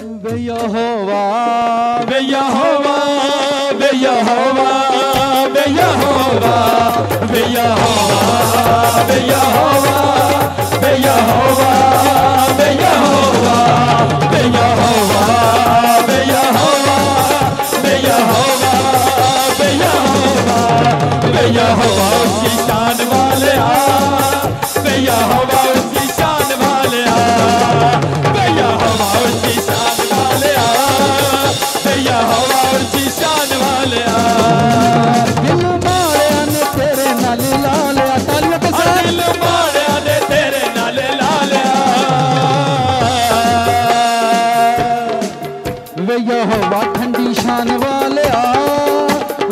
वे यहोवा वे यहोवा वे यहोवा वे यहोवा वे यहोवा वे यहोवा वे यहोवा वे यहोवा वे यहोवा वे यहोवा वे यहोवा वे यहोवा वे यहोवा उसकी शान वाले वे यहोवा उसकी शान वाले वे यहोवा उसकी शान वाले वे यहोवा उसकी शान वाले दिल माड़िया ने तेरे नाल ला लिया तालियों के साथ दिल माड़िया ने तेरे नाल ला लिया वे यहोवा ठंडी शान वाले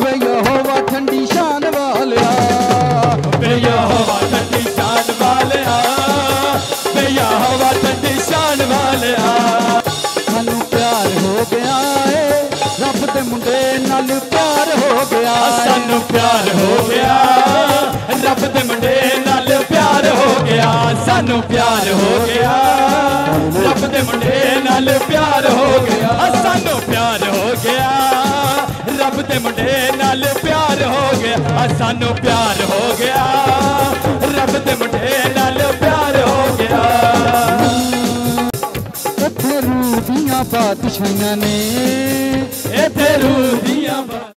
वे यहोवा ठंडी शान वाले वे यहोवा ठंडी शान वाले वे यहोवा ठंडी शान वाले सानू प्यार हो गया है रब दे मुंडे नाल प्यार हो गया सानू प्यार हो गया रब दे मुंडे नाल प्यार हो गया सानू प्यार हो गया रब दे मुंडे नाल प्यार हो गया सानू प्यार हो गया रब दे मुंडे नाल प्यार हो गया सानू प्यार हो गया रब दे मुंडे नाल प्यार हो गया रूपियां बादशाहियां ने